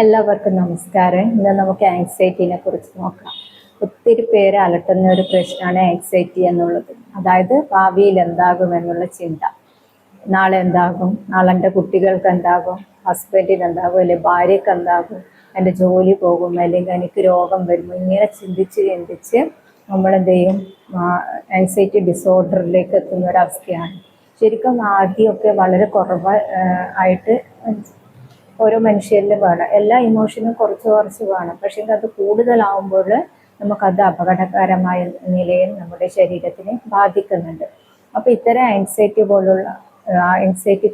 എല്ലാവർക്കും നമസ്കാരം. ഇന്ന് നമുക്ക് ആങ്സൈറ്റിനെ കുറിച്ച് നോക്കാം. ഒത്തിരി പേരെ അലട്ടുന്ന ഒരു പ്രശ്നമാണ് ആങ്സൈറ്റി എന്നുള്ളത്. അതായത് ഭാവിയിൽ എന്താകും എന്നുള്ള ചിന്ത. നാളെ എന്താകും, നാളെ എൻ്റെ കുട്ടികൾക്ക് എന്താകും, ഹസ്ബൻഡിന് എന്താകും, അല്ലെങ്കിൽ ഭാര്യയ്ക്ക് എന്താകും, എൻ്റെ ജോലി പോകും, അല്ലെങ്കിൽ എനിക്ക് രോഗം വരുമോ, ഇങ്ങനെ ചിന്തിച്ച് നമ്മളെന്ത് ചെയ്യും, ആങ്സൈറ്റി ഡിസോർഡറിലേക്ക് എത്തുന്ന ഒരവസ്ഥയാണ്. ശരിക്കും ആദ്യമൊക്കെ വളരെ കുറവ് ആയിട്ട് ഓരോ മനുഷ്യരിലും വേണം. എല്ലാ ഇമോഷനും കുറച്ച് കുറച്ച് വേണം. പക്ഷേ അത് കൂടുതലാവുമ്പോൾ നമുക്കത് അപകടകരമായ നിലയിൽ നമ്മുടെ ശരീരത്തിനെ ബാധിക്കുന്നുണ്ട്. അപ്പോൾ ഇത്തരം ആൻസൈറ്റി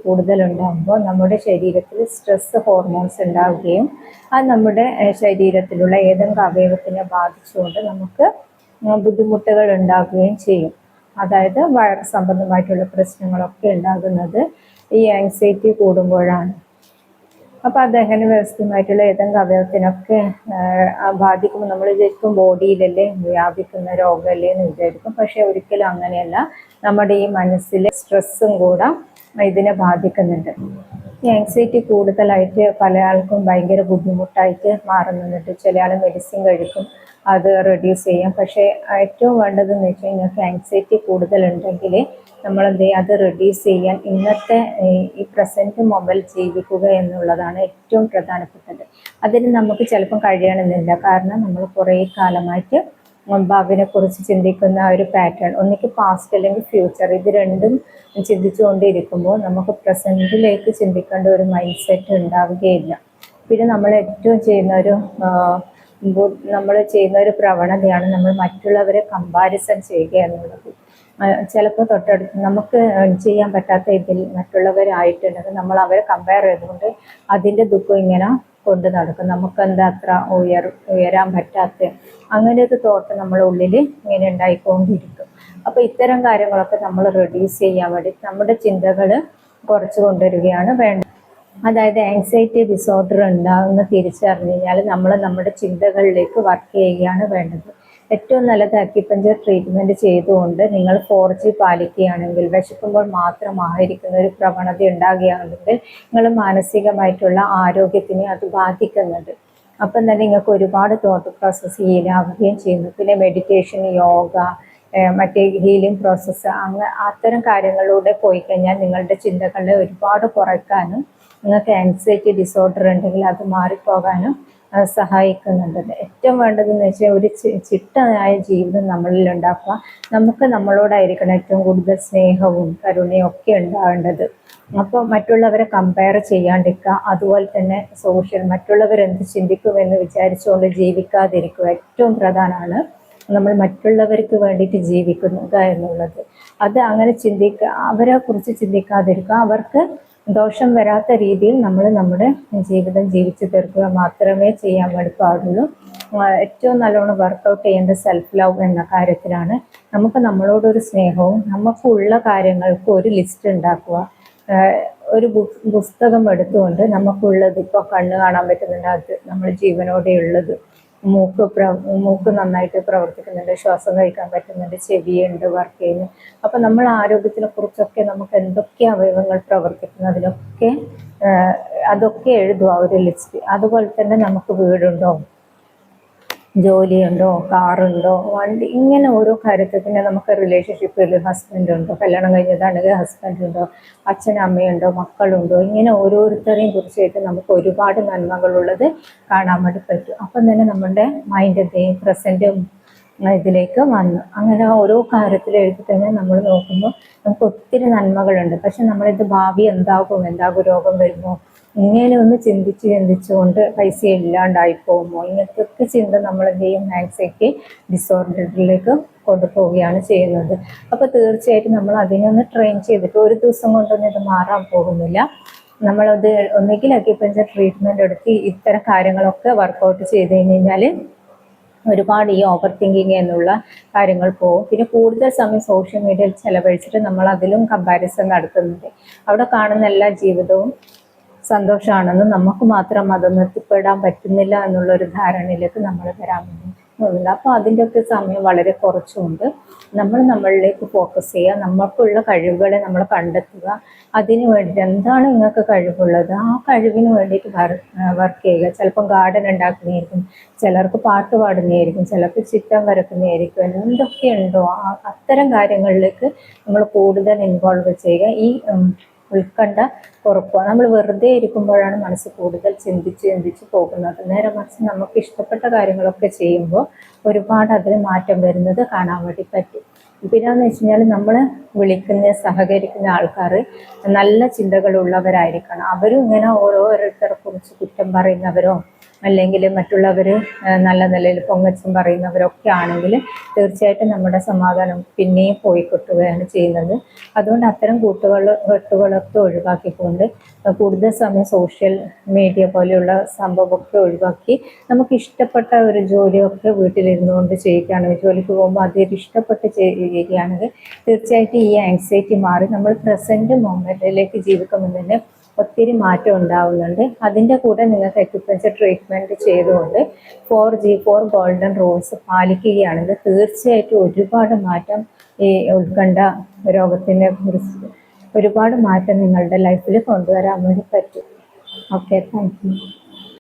കൂടുതലുണ്ടാകുമ്പോൾ നമ്മുടെ ശരീരത്തിൽ സ്ട്രെസ് ഹോർമോൺസ് ഉണ്ടാവുകയും അത് നമ്മുടെ ശരീരത്തിലുള്ള ഏതെങ്കിലും അവയവത്തിനെ ബാധിച്ചുകൊണ്ട് നമുക്ക് ബുദ്ധിമുട്ടുകൾ ഉണ്ടാകുകയും ചെയ്യും. അതായത് വയറ് സംബന്ധമായിട്ടുള്ള പ്രശ്നങ്ങളൊക്കെ ഉണ്ടാകുന്നത് ഈ ആൻസൈറ്റി കൂടുമ്പോഴാണ്. അപ്പോൾ അതെങ്ങനെ വ്യവസ്ഥയുമായിട്ടുള്ള ഏതെങ്കിലും അവയവത്തിനൊക്കെ ബാധിക്കുമ്പോൾ നമ്മൾ വിചാരിക്കും ബോഡിയിലല്ലേ വ്യാപിക്കുന്ന രോഗമല്ലേ എന്ന് വിചാരിക്കും. പക്ഷെ ഒരിക്കലും അങ്ങനെയല്ല. നമ്മുടെ ഈ മനസ്സിലെ സ്ട്രെസ്സും കൂടെ ഇതിനെ ബാധിക്കുന്നുണ്ട്. ഈ ആങ്സൈറ്റി കൂടുതലായിട്ട് പല ആൾക്കും ഭയങ്കര ബുദ്ധിമുട്ടായിട്ട് മാറുന്നുണ്ട്. ചില ആൾ മെഡിസിൻ കഴിക്കും, അത് റെഡ്യൂസ് ചെയ്യാം. പക്ഷേ ഏറ്റവും വേണ്ടതെന്ന് വെച്ച് കഴിഞ്ഞാൽ ആങ്സൈറ്റി കൂടുതലുണ്ടെങ്കിൽ നമ്മളെന്ത് ചെയ്യുക, അത് റെഡ്യൂസ് ചെയ്യാൻ ഇന്നത്തെ ഈ പ്രസൻറ്റ് മൊബൈൽ ജീവിക്കുക എന്നുള്ളതാണ് ഏറ്റവും പ്രധാനപ്പെട്ടത്. അതിന് നമുക്ക് ചിലപ്പം കഴിയണമെന്നില്ല. കാരണം നമ്മൾ കുറേ കാലമായിട്ട് ഭാവിനെ കുറിച്ച് ചിന്തിക്കുന്ന ഒരു പാറ്റേൺ, ഒന്നിക്ക് പാസ്റ്റ് അല്ലെങ്കിൽ ഫ്യൂച്ചർ, ഇത് രണ്ടും ചിന്തിച്ചുകൊണ്ടിരിക്കുമ്പോൾ നമുക്ക് പ്രസൻറ്റിലേക്ക് ചിന്തിക്കേണ്ട ഒരു മൈൻഡ് സെറ്റ് ഉണ്ടാവുകയില്ല. പിന്നെ നമ്മൾ ഏറ്റവും ചെയ്യുന്ന ഒരു പ്രവണതയാണ് നമ്മൾ മറ്റുള്ളവരെ കമ്പാരിസൺ ചെയ്യുക എന്നുള്ളത്. ചിലപ്പോൾ തൊട്ടടുത്ത് നമുക്ക് ചെയ്യാൻ പറ്റാത്ത ഇതിൽ മറ്റുള്ളവരായിട്ടുണ്ടെങ്കിൽ നമ്മൾ അവരെ കമ്പയർ ചെയ്തുകൊണ്ട് അതിൻ്റെ ദുഃഖം ഇങ്ങനെ കൊണ്ട് നടക്കും. നമുക്കെന്താ അത്ര ഉയരാൻ പറ്റാത്ത അങ്ങനെ ഒരു തോട്ട് നമ്മുടെ ഉള്ളിൽ ഇങ്ങനെ ഉണ്ടായിക്കൊണ്ടിരിക്കും. അപ്പോൾ ഇത്തരം കാര്യങ്ങളൊക്കെ നമ്മൾ റെഡ്യൂസ് ചെയ്യാൻ വേണ്ടി നമ്മുടെ ചിന്തകൾ കുറച്ച് കൊണ്ടുവരികയാണ് വേണ്ടത്. അതായത് ആങ്സൈറ്റി ഡിസോർഡർ ഉണ്ടാകുന്ന തിരിച്ചറിഞ്ഞു കഴിഞ്ഞാൽ നമ്മൾ നമ്മുടെ ചിന്തകളിലേക്ക് വർക്ക് ചെയ്യുകയാണ് വേണ്ടത്. ഏറ്റവും നല്ലത് അക്യുപഞ്ചർ ട്രീറ്റ്മെൻറ്റ് ചെയ്തുകൊണ്ട് നിങ്ങൾ 4G പാലിക്കുകയാണെങ്കിൽ, വിശക്കുമ്പോൾ മാത്രം ആയിരിക്കുന്ന ഒരു പ്രവണത ഉണ്ടാകുകയാണെങ്കിൽ നിങ്ങൾ മാനസികമായിട്ടുള്ള ആരോഗ്യത്തിനെ അത് ബാധിക്കുന്നുണ്ട്. അപ്പം തന്നെ നിങ്ങൾക്ക് ഒരുപാട് തോട്ട് പ്രോസസ്സ് ചെയ്യാനാവുകയും ചെയ്യുന്നു. പിന്നെ മെഡിറ്റേഷൻ, യോഗ, മറ്റേ ഹീലിംഗ് പ്രോസസ്സ്, അത്തരം കാര്യങ്ങളിലൂടെ പോയി കഴിഞ്ഞാൽ നിങ്ങളുടെ ചിന്തകളെ ഒരുപാട് കുറയ്ക്കാനും നിങ്ങൾക്ക് ആൻസൈറ്റി ഡിസോർഡർ ഉണ്ടെങ്കിൽ അത് മാറിപ്പോകാനും സഹായിക്കുന്നുണ്ട്. ഏറ്റവും വേണ്ടതെന്ന് വെച്ചാൽ ഒരു ചിട്ടയായ ജീവിതം നമ്മളിൽ ഉണ്ടാക്കുക. നമുക്ക് നമ്മളോടായിരിക്കണം ഏറ്റവും കൂടുതൽ സ്നേഹവും കരുണയും ഒക്കെ ഉണ്ടാവേണ്ടത്. അപ്പോൾ മറ്റുള്ളവരെ കമ്പയർ ചെയ്യാണ്ടിരിക്കുക. അതുപോലെ തന്നെ മറ്റുള്ളവരെന്ത് ചിന്തിക്കുമെന്ന് വിചാരിച്ചുകൊണ്ട് ജീവിക്കാതിരിക്കുക. ഏറ്റവും പ്രധാനമാണ് നമ്മൾ മറ്റുള്ളവർക്ക് വേണ്ടിയിട്ട് ജീവിക്കുക എന്നുള്ളത്. അത് അങ്ങനെ അവരെ കുറിച്ച് ചിന്തിക്കാതിരിക്കുക. അവർക്ക് ദോഷം വരാത്ത രീതിയിൽ നമ്മൾ നമ്മുടെ ജീവിതം ജീവിച്ചു തീർക്കുക മാത്രമേ ചെയ്യാൻ വേണ്ടി പാടുള്ളൂ. ഏറ്റവും നല്ലോണം വർക്കൗട്ട് ചെയ്യേണ്ട സെൽഫ് ലവ് എന്ന കാര്യത്തിലാണ്. നമുക്ക് നമ്മളോടൊരു സ്നേഹവും നമുക്കുള്ള കാര്യങ്ങൾക്ക് ഒരു ലിസ്റ്റ് ഉണ്ടാക്കുക. ഒരു പുസ്തകം എടുത്തുകൊണ്ട് നമുക്കുള്ളത്, ഇപ്പോൾ കണ്ണ് കാണാൻ പറ്റുന്നുണ്ട്, അത് നമ്മൾ ജീവനോടെ ഉള്ളത്, മൂക്ക് നന്നായിട്ട് പ്രവർത്തിക്കുന്നുണ്ട്, ശ്വാസം കഴിക്കാൻ പറ്റുന്നുണ്ട്, ചെവിയുണ്ട് വർക്ക് ചെയ്യുന്നു. അപ്പം നമ്മൾ ആരോഗ്യത്തിനെ കുറിച്ചൊക്കെ നമുക്ക് എന്തൊക്കെ അവയവങ്ങൾ പ്രവർത്തിക്കുന്നതിനൊക്കെ അതൊക്കെ എഴുതുക ഒരു ലിസ്റ്റ്. അതുപോലെ തന്നെ നമുക്ക് വീടുണ്ടോ, ജോലിയുണ്ടോ, കാറുണ്ടോ, വണ്ടി, ഇങ്ങനെ ഓരോ കാര്യത്തിൽ. പിന്നെ നമുക്ക് റിലേഷൻഷിപ്പിൽ ഹസ്ബൻഡ് ഉണ്ടോ, കല്യാണം കഴിഞ്ഞതാണെങ്കിൽ ഹസ്ബൻഡ് ഉണ്ടോ, അച്ഛനും അമ്മയുണ്ടോ, മക്കളുണ്ടോ, ഇങ്ങനെ ഓരോരുത്തരെയും കുറിച്ചായിട്ട് നമുക്ക് ഒരുപാട് നന്മകളുള്ളത് കാണാൻ വേണ്ടി പറ്റും. അപ്പം തന്നെ നമ്മുടെ മൈൻഡിൻ്റെയും പ്രസൻറ്റും ഇതിലേക്ക് വന്നു. അങ്ങനെ ഓരോ കാര്യത്തിൽ എഴുതി തന്നെ നമ്മൾ നോക്കുമ്പോൾ നമുക്ക് ഒത്തിരി നന്മകളുണ്ട്. പക്ഷെ നമ്മളിത് ഭാവി എന്താകും രോഗം വരുമോ, ഇങ്ങനെ ഒന്ന് ചിന്തിച്ചുകൊണ്ട് പൈസ ഇല്ലാണ്ടായി പോകുമോ, ഇങ്ങനത്തെ ചിന്ത നമ്മളെന്ത് ചെയ്യും, ആൻസൈറ്റി ഡിസോർഡറിലേക്ക് കൊണ്ടുപോവുകയാണ് ചെയ്യുന്നത്. അപ്പോൾ തീർച്ചയായിട്ടും നമ്മൾ അതിനൊന്ന് ട്രെയിൻ ചെയ്തിട്ട് ഒരു ദിവസം കൊണ്ടൊന്നും ഇത് മാറാൻ പോകുന്നില്ല. നമ്മളത് ഒന്നുകിൽ അക്യുപഞ്ചർ ട്രീറ്റ്മെൻറ്റ് എടുത്ത് ഇത്തരം കാര്യങ്ങളൊക്കെ വർക്കൗട്ട് ചെയ്ത് കഴിഞ്ഞാൽ ഒരുപാട് ഈ ഓവർ തിങ്കിങ് എന്നുള്ള കാര്യങ്ങൾ പോകും. പിന്നെ കൂടുതൽ സമയം സോഷ്യൽ മീഡിയയിൽ ചെലവഴിച്ചിട്ട് നമ്മൾ അതിലും കമ്പാരിസൺ നടത്തുന്നുണ്ട്. അവിടെ കാണുന്ന എല്ലാ ജീവിതവും സന്തോഷമാണെന്നും നമുക്ക് മാത്രം അതൊന്നും എത്തിപ്പെടാൻ പറ്റുന്നില്ല എന്നുള്ളൊരു ധാരണയിലേക്ക് നമ്മൾ വരാൻ വേണ്ടി നടക്കുന്നുണ്ട്. അപ്പോൾ അതിൻ്റെയൊക്കെ സമയം വളരെ കുറച്ചുകൊണ്ട് നമ്മൾ നമ്മളിലേക്ക് ഫോക്കസ് ചെയ്യുക, നമ്മൾക്കുള്ള കഴിവുകളെ നമ്മൾ കണ്ടെത്തുക. അതിന് വേണ്ടിയിട്ട് എന്താണ് നിങ്ങൾക്ക് കഴിവുള്ളത്, ആ കഴിവിന് വേണ്ടിയിട്ട് വർക്ക് ചെയ്യുക. ചിലപ്പം ഗാർഡൻ ഉണ്ടാക്കുന്നതായിരിക്കും, ചിലർക്ക് പാട്ട് പാടുന്നതായിരിക്കും, ചിലർക്ക് ചിത്രം വരക്കുന്നതായിരിക്കും. എന്തൊക്കെയുണ്ടോ അത്തരം കാര്യങ്ങളിലേക്ക് നമ്മൾ കൂടുതൽ ഇൻവോൾവ് ചെയ്യുക. ഈ ഉത്കണ്ഠ കുറക്കുക. നമ്മൾ വെറുതെ ഇരിക്കുമ്പോഴാണ് മനസ്സ് കൂടുതൽ ചിന്തിച്ച് പോകുന്നത്. നേരെ മറിച്ച് നമുക്ക് ഇഷ്ടപ്പെട്ട കാര്യങ്ങളൊക്കെ ചെയ്യുമ്പോൾ ഒരുപാട് അതിൽ മാറ്റം വരുന്നത് കാണാൻ വേണ്ടി പറ്റും. പിന്നെയെന്ന് വെച്ച് കഴിഞ്ഞാൽ നമ്മൾ വിളിക്കുന്ന സഹകരിക്കുന്ന ആൾക്കാർ നല്ല ചിന്തകളുള്ളവരായിരിക്കണം. അവരും ഇങ്ങനെ ഓരോരുത്തരെ കുറിച്ച് കുറ്റം പറയുന്നവരോ അല്ലെങ്കിൽ മറ്റുള്ളവർ നല്ല നിലയിൽ പൊങ്ങച്ചം പറയുന്നവരൊക്കെ ആണെങ്കിൽ തീർച്ചയായിട്ടും നമ്മുടെ സമാധാനം പിന്നെയും പോയി കിട്ടുകയാണ് ചെയ്യുന്നത്. അതുകൊണ്ട് അത്തരം കെട്ടുകളൊക്കെ ഒഴിവാക്കിക്കൊണ്ട് കൂടുതൽ സമയം സോഷ്യൽ മീഡിയ പോലെയുള്ള സംഭവമൊക്കെ ഒഴിവാക്കി നമുക്ക് ഇഷ്ടപ്പെട്ട ഒരു ജോലിയൊക്കെ വീട്ടിലിരുന്നുകൊണ്ട് ചെയ്യുകയാണെങ്കിൽ, ജോലിക്ക് പോകുമ്പോൾ അതിൽ ഇഷ്ടപ്പെട്ട് ചെയ്യുകയാണെങ്കിൽ തീർച്ചയായിട്ടും ഈ ആങ്സൈറ്റി മാറി നമ്മൾ പ്രസൻറ്റ് മൊമെൻറ്റിലേക്ക് ജീവിക്കുമ്പോൾ തന്നെ ഒത്തിരി മാറ്റം ഉണ്ടാവുന്നുണ്ട്. അതിൻ്റെ കൂടെ നിങ്ങൾക്ക് അക്യുപഞ്ചർ ട്രീറ്റ്മെൻറ്റ് ചെയ്തുകൊണ്ട് 4G ഗോൾഡൻ റൂൾസ് പാലിക്കുകയാണെങ്കിൽ തീർച്ചയായിട്ടും ഒരുപാട് മാറ്റം ഈ ഉത്കണ്ഠ രോഗത്തിനെ കുറിച്ച് ഒരുപാട് മാറ്റം നിങ്ങളുടെ ലൈഫിൽ കൊണ്ടുവരാൻ വേണ്ടി പറ്റും. Okay, thank you.